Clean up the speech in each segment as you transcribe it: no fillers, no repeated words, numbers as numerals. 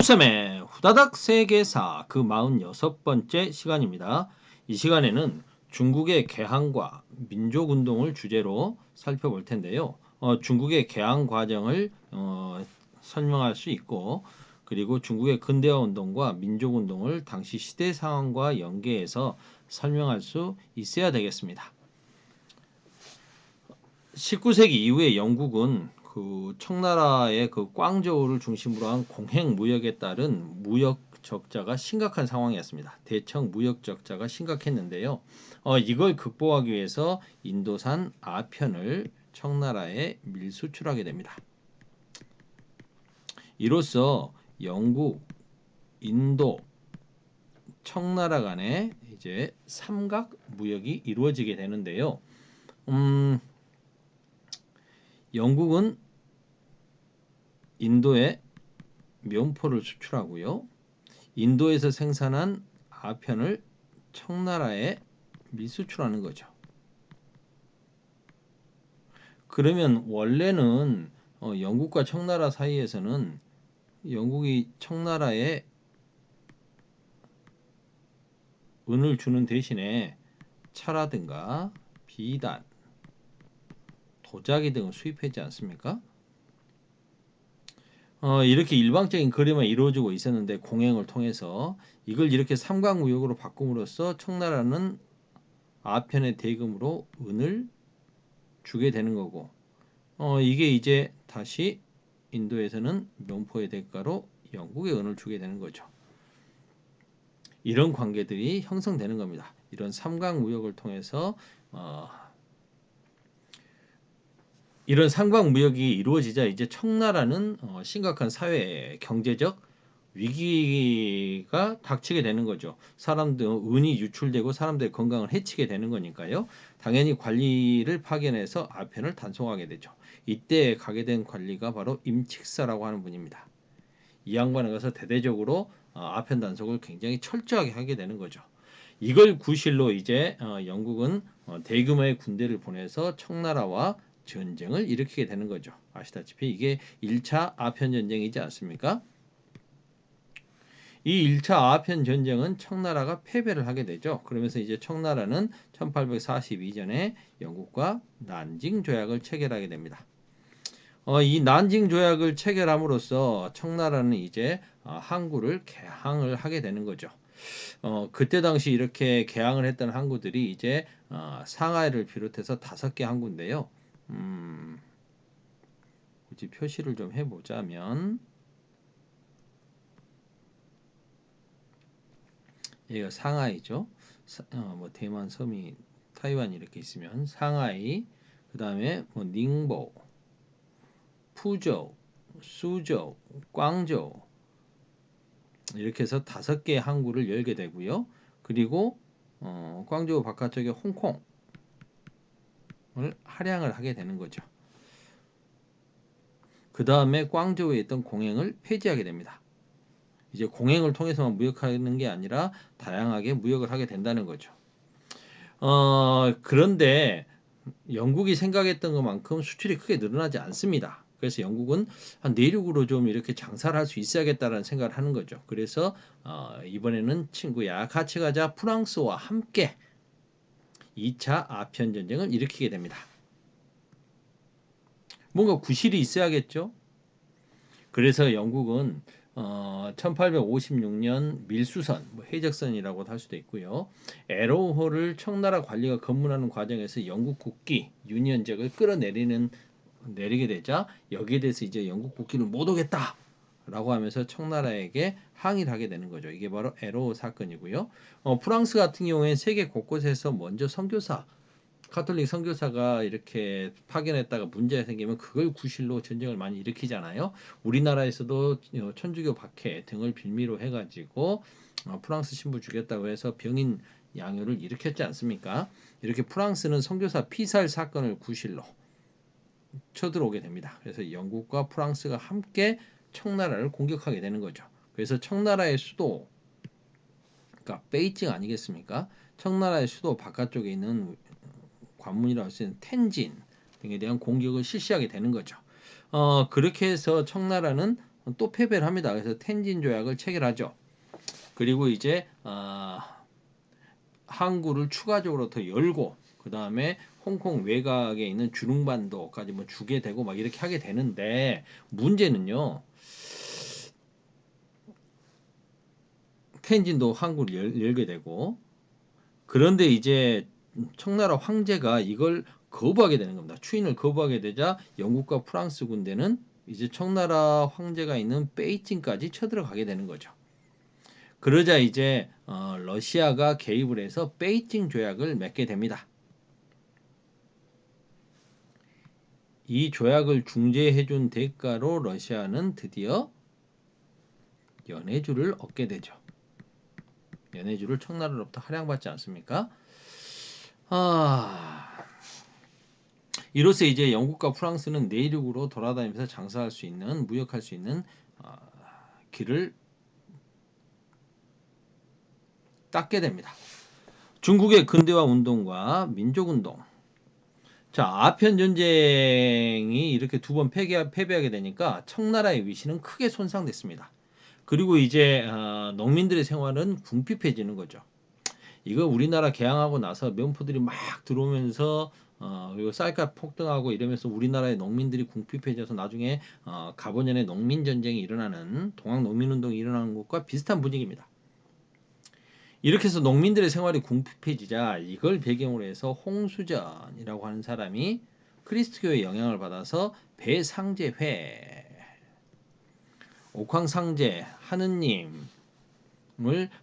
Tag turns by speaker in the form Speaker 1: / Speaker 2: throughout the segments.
Speaker 1: 쌤의 후다닥 세계사 그 46번째 시간입니다. 이 시간에는 중국의 개항과 민족운동을 주제로 살펴볼 텐데요. 중국의 개항 과정을 설명할 수 있고, 그리고 중국의 근대화 운동과 민족운동을 당시 시대 상황과 연계해서 설명할 수 있어야 되겠습니다. 19세기 이후에 영국은 그 청나라의 그 꽝저우를 중심으로 한 공행 무역에 따른 무역 적자가 심각한 상황이었습니다. 대청 무역 적자가 심각했는데요. 이걸 극복하기 위해서 인도산 아편을 청나라에 밀수출하게 됩니다. 이로써 영국, 인도, 청나라 간에 이제 삼각 무역이 이루어지게 되는데요. 영국은 인도에 면포를 수출하고요. 인도에서 생산한 아편을 청나라에 밀수출하는 거죠. 그러면 원래는 영국과 청나라 사이에서는 영국이 청나라에 은을 주는 대신에 차라든가 비단, 도자기 등을 수입하지 않습니까? 이렇게 일방적인 거래만 이루어지고 있었는데 공행을 통해서 이걸 이렇게 삼각무역으로 바꿈으로써 청나라는 아편의 대금으로 은을 주게 되는 거고, 이게 이제 다시 인도에서는 면포의 대가로 영국의 은을 주게 되는 거죠. 이런 관계들이 형성되는 겁니다. 이런 삼각무역을 통해서 이런 삼각무역이 이루어지자 이제 청나라는 심각한 사회 경제적 위기가 닥치게 되는 거죠. 사람들 은이 유출되고 사람들의 건강을 해치게 되는 거니까요. 당연히 관리를 파견해서 아편을 단속하게 되죠. 이때 가게 된 관리가 바로 임칙사라고 하는 분입니다. 이 양반에 가서 대대적으로 아편 단속을 굉장히 철저하게 하게 되는 거죠. 이걸 구실로 이제 영국은 대규모의 군대를 보내서 청나라와 전쟁을 일으키게 되는 거죠. 아시다시피 이게 1차 아편 전쟁이지 않습니까? 이 1차 아편 전쟁은 청나라가 패배를 하게 되죠. 그러면서 이제 청나라는 1842년에 영국과 난징 조약을 체결하게 됩니다. 이 난징 조약을 체결함으로써 청나라는 이제 항구를 개항을 하게 되는 거죠. 그때 당시 이렇게 개항을 했던 항구들이 이제 상하이를 비롯해서 5개 항구인데요. 굳이 표시를 좀 해보자면 여기가 상하이죠. 뭐 대만 섬이 타이완 이렇게 있으면 상하이, 그 다음에 뭐 닝보, 푸저우, 수저우, 광저우 이렇게 해서 5개의 항구를 열게 되고요. 그리고 광저우 바깥쪽에 홍콩을 할양을 하게 되는 거죠. 그 다음에 광저우에 있던 공행을 폐지하게 됩니다. 이제 공행을 통해서만 무역하는 게 아니라 다양하게 무역을 하게 된다는 거죠. 그런데 영국이 생각했던 것만큼 수출이 크게 늘어나지 않습니다. 그래서 영국은 내륙으로 좀 이렇게 장사를 할 수 있어야겠다라는 생각을 하는 거죠. 그래서 이번에는 친구야 같이 가자 프랑스와 함께 2차 아편 전쟁을 일으키게 됩니다. 뭔가 구실이 있어야겠죠. 그래서 영국은 1856년 밀수선, 해적선이라고도 할 수도 있고요. 에로우호를 청나라 관리가 검문하는 과정에서 영국 국기 유니언잭을 내리게 되자 여기에 대해서 이제 영국 국기를 못 오겠다라고 하면서 청나라에게 항의를 하게 되는 거죠. 이게 바로 에로우 사건이고요. 프랑스 같은 경우에는 세계 곳곳에서 먼저 선교사 카톨릭 선교사가 이렇게 파견했다가 문제가 생기면 그걸 구실로 전쟁을 많이 일으키잖아요. 우리나라에서도 천주교 박해 등을 빌미로 해가지고 프랑스 신부 죽였다고 해서 병인 양요를 일으켰지 않습니까? 이렇게 프랑스는 선교사 피살 사건을 구실로 쳐들어오게 됩니다. 그래서 영국과 프랑스가 함께 청나라를 공격하게 되는 거죠. 그래서 청나라의 수도, 그러니까 베이징 아니겠습니까? 청나라의 수도 바깥쪽에 있는 관문이라고 할 수 있는 텐진 등에 대한 공격을 실시하게 되는 거죠. 그렇게 해서 청나라는 또 패배를 합니다. 그래서 텐진 조약을 체결하죠. 그리고 이제 항구를 추가적으로 더 열고 그 다음에 홍콩 외곽에 있는 주룽반도까지 뭐 주게 되고 막 이렇게 하게 되는데 문제는요. 텐진도 항구를 열게 되고 그런데 이제 청나라 황제가 이걸 거부하게 되는 겁니다. 추인을 거부하게 되자 영국과 프랑스 군대는 이제 청나라 황제가 있는 베이징까지 쳐들어가게 되는 거죠. 그러자 이제 러시아가 개입을 해서 베이징 조약을 맺게 됩니다. 이 조약을 중재해준 대가로 러시아는 드디어 연해주를 얻게 되죠. 연해주를 청나라로부터 할양받지 않습니까? 이로써 이제 영국과 프랑스는 내륙으로 돌아다니면서 장사할 수 있는 무역할 수 있는 길을 닦게 됩니다. 중국의 근대화 운동과 민족운동. 자, 아편 전쟁이 이렇게 두 번 패배하게 되니까 청나라의 위신은 크게 손상됐습니다. 그리고 이제 농민들의 생활은 궁핍해지는 거죠. 이거 우리나라 개항하고 나서 면포들이 막 들어오면서 그리고 쌀값 폭등하고 이러면서 우리나라의 농민들이 궁핍해져서 나중에 가보년에 농민 전쟁이 일어나는 동학 농민 운동이 일어나는 것과 비슷한 분위기입니다. 이렇게 해서 농민들의 생활이 궁핍해지자 이걸 배경으로 해서 홍수전이라고 하는 사람이 그리스도교의 영향을 받아서 배상제회, 옥황상제, 하느님을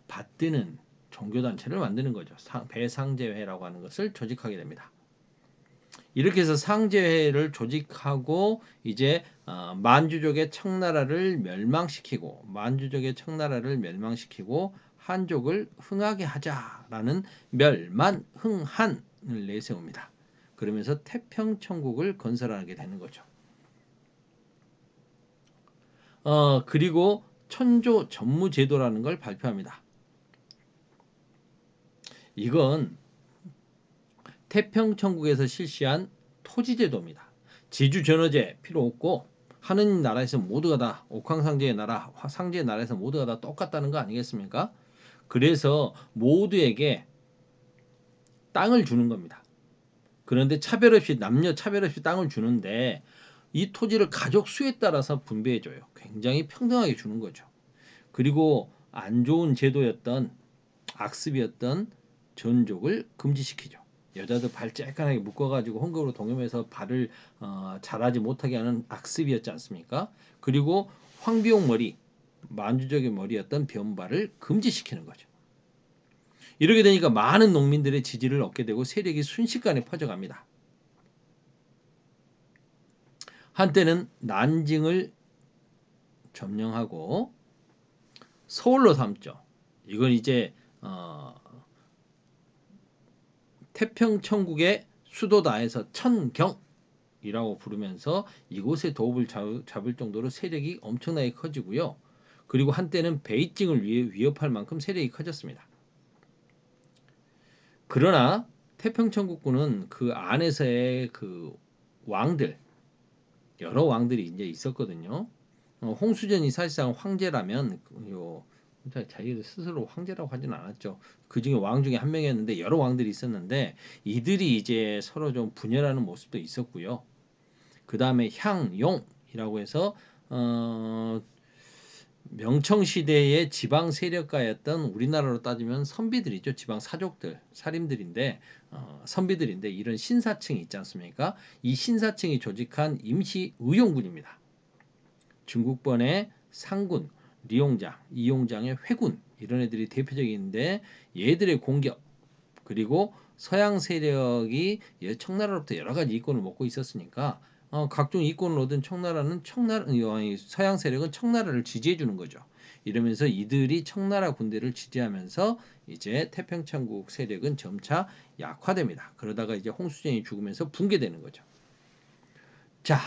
Speaker 1: 받드는 종교단체를 만드는 거죠. 배상제회라고 하는 것을 조직하게 됩니다. 이렇게 해서 상제회를 조직하고 이제 만주족의 청나라를 멸망시키고 한족을 흥하게 하자라는 멸만흥한을 내세웁니다. 그러면서 태평천국을 건설하게 되는 거죠. 그리고 천조 전무제도라는 걸 발표합니다. 이건 태평천국에서 실시한 토지제도입니다. 지주전허제 필요 없고 하느님 나라에서 모두가 다 옥황상제의 나라, 상제의 나라에서 모두가 다 똑같다는 거 아니겠습니까? 그래서 모두에게 땅을 주는 겁니다. 그런데 남녀 차별 없이 땅을 주는데 이 토지를 가족 수에 따라서 분배해줘요. 굉장히 평등하게 주는 거죠. 그리고 안 좋은 제도였던 악습이었던 전족을 금지시키죠. 여자들 발 쬐끈하게 묶어가지고 헌금으로 동요해서 발을 자라지 못하게 하는 악습이었지 않습니까? 그리고 황비옥 머리, 만주족의 머리였던 변발을 금지시키는 거죠. 이렇게 되니까 많은 농민들의 지지를 얻게 되고 세력이 순식간에 퍼져갑니다. 한때는 난징을 점령하고 서울로 삼죠. 이건 이제 태평천국의 수도다 해서 천경이라고 부르면서 이곳에 도읍을 잡을 정도로 세력이 엄청나게 커지고요. 그리고 한때는 베이징을 위협할 만큼 세력이 커졌습니다. 그러나 태평천국군은 그 안에서의 그 왕들 여러 왕들이 이제 있었거든요. 홍수전이 사실상 황제라면 자기들 스스로 황제라고 하지는 않았죠. 그 중에 왕 중에 한 명이었는데 여러 왕들이 있었는데 이들이 이제 서로 좀 분열하는 모습도 있었고요. 그 다음에 향용이라고 해서 명청 시대의 지방 세력가였던 우리나라로 따지면 선비들이죠. 지방 사족들, 살인들인데 선비들인데 이런 신사층이 있지 않습니까? 이 신사층이 조직한 임시 의용군입니다. 중국번의 상군, 리용장, 이용장의 회군 이런 애들이 대표적인데 얘들의 공격 그리고 서양 세력이 청나라로부터 여러 가지 이권을 먹고 있었으니까 각종 이권을 얻은 서양 세력은 청나라를 지지해 주는 거죠. 이러면서 이들이 청나라 군대를 지지하면서 이제 태평천국 세력은 점차 약화됩니다. 그러다가 이제 홍수전이 죽으면서 붕괴되는 거죠. 자,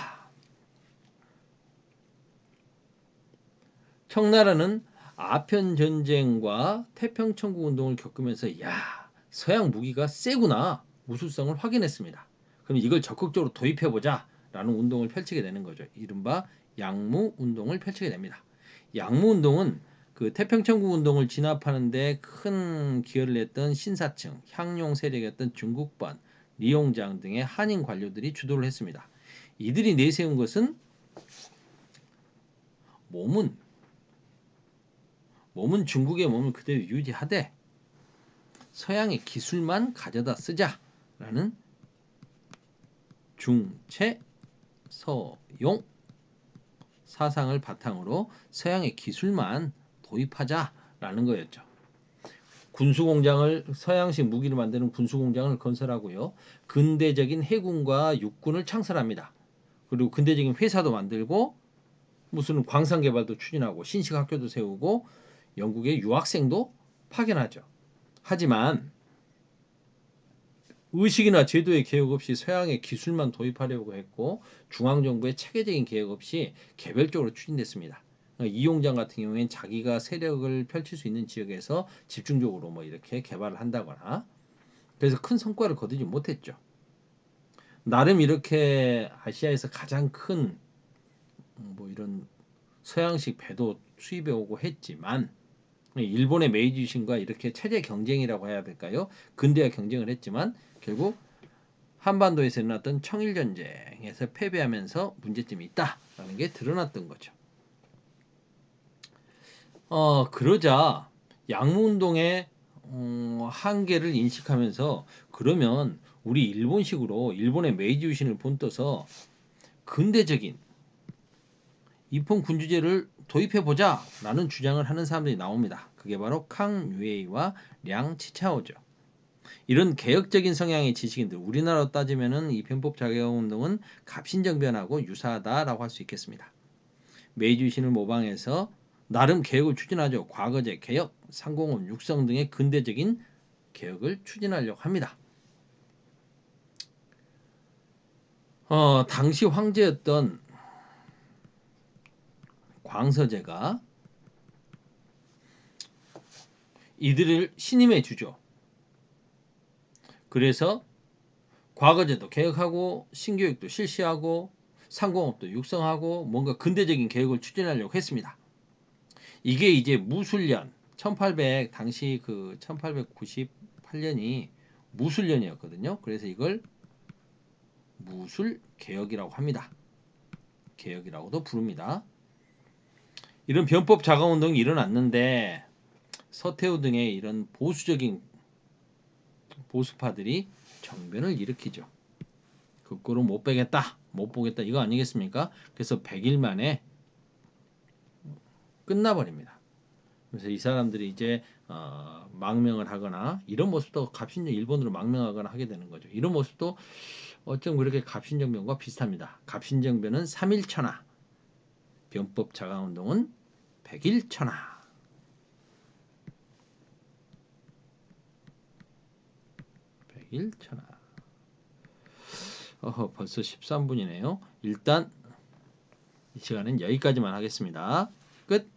Speaker 1: 청나라는 아편 전쟁과 태평천국 운동을 겪으면서 야, 서양 무기가 세구나 무술성을 확인했습니다. 그럼 이걸 적극적으로 도입해 보자 라는 운동을 펼치게 되는 거죠. 이른바 양무 운동을 펼치게 됩니다. 양무 운동은 그 태평천국 운동을 진압하는데 큰 기여를 했던 신사층, 향용 세력이었던 중국반, 리용장 등의 한인 관료들이 주도를 했습니다. 이들이 내세운 것은 몸은 중국의 몸을 그대로 유지하되 서양의 기술만 가져다 쓰자라는 중체 서용 사상을 바탕으로 서양의 기술만 도입하자라는 거였죠. 군수공장을 서양식 무기를 만드는 군수공장을 건설하고요. 근대적인 해군과 육군을 창설합니다. 그리고 근대적인 회사도 만들고 무슨 광산 개발도 추진하고 신식 학교도 세우고 영국의 유학생도 파견하죠. 하지만 의식이나 제도의 개혁 없이 서양의 기술만 도입하려고 했고 중앙정부의 체계적인 개혁 없이 개별적으로 추진됐습니다. 이용장 같은 경우에는 자기가 세력을 펼칠 수 있는 지역에서 집중적으로 뭐 이렇게 개발을 한다거나 그래서 큰 성과를 거두지 못했죠. 나름 이렇게 아시아에서 가장 큰 뭐 이런 서양식 배도 수입해 오고 했지만 일본의 메이지 유신과 이렇게 체제 경쟁이라고 해야 될까요? 근대화 경쟁을 했지만 결국 한반도에서 일어났던 청일전쟁에서 패배하면서 문제점이 있다라는 게 드러났던 거죠. 그러자 양무운동의 한계를 인식하면서 그러면 우리 일본식으로 일본의 메이지 유신을 본떠서 근대적인 입헌 군주제를 도입해보자라는 주장을 하는 사람들이 나옵니다. 그게 바로 캉유에이와 량치차오죠. 이런 개혁적인 성향의 지식인들, 우리나라로 따지면은 이 편법 자격운동은 갑신정변하고 유사하다라고 할 수 있겠습니다. 메이지 유신을 모방해서 나름 개혁을 추진하죠. 과거제 개혁, 상공업 육성 등의 근대적인 개혁을 추진하려고 합니다. 당시 황제였던 광서제가 이들을 신임해 주죠. 그래서 과거제도 개혁하고 신교육도 실시하고 상공업도 육성하고 뭔가 근대적인 개혁을 추진하려고 했습니다. 이게 이제 무술년 1800 당시 그 1898년이 무술년이었거든요. 그래서 이걸 무술개혁이라고 합니다. 개혁이라고도 부릅니다. 이런 변법 자강운동이 일어났는데 서태후 등의 이런 보수적인 보수파들이 정변을 일으키죠. 그 꼴은 못 빼겠다, 못 보겠다 이거 아니겠습니까? 그래서 100일 만에 끝나버립니다. 그래서 이 사람들이 이제 망명을 하거나 이런 모습도 갑신정 일본으로 망명하거나 하게 되는 거죠. 이런 모습도 어쩜 그렇게 갑신정변과 비슷합니다. 갑신정변은 3일 천하, 변법 자강운동은 100일 천하. 100일 천하. 벌써 13분이네요. 일단 이 시간은 여기까지만 하겠습니다. 끝.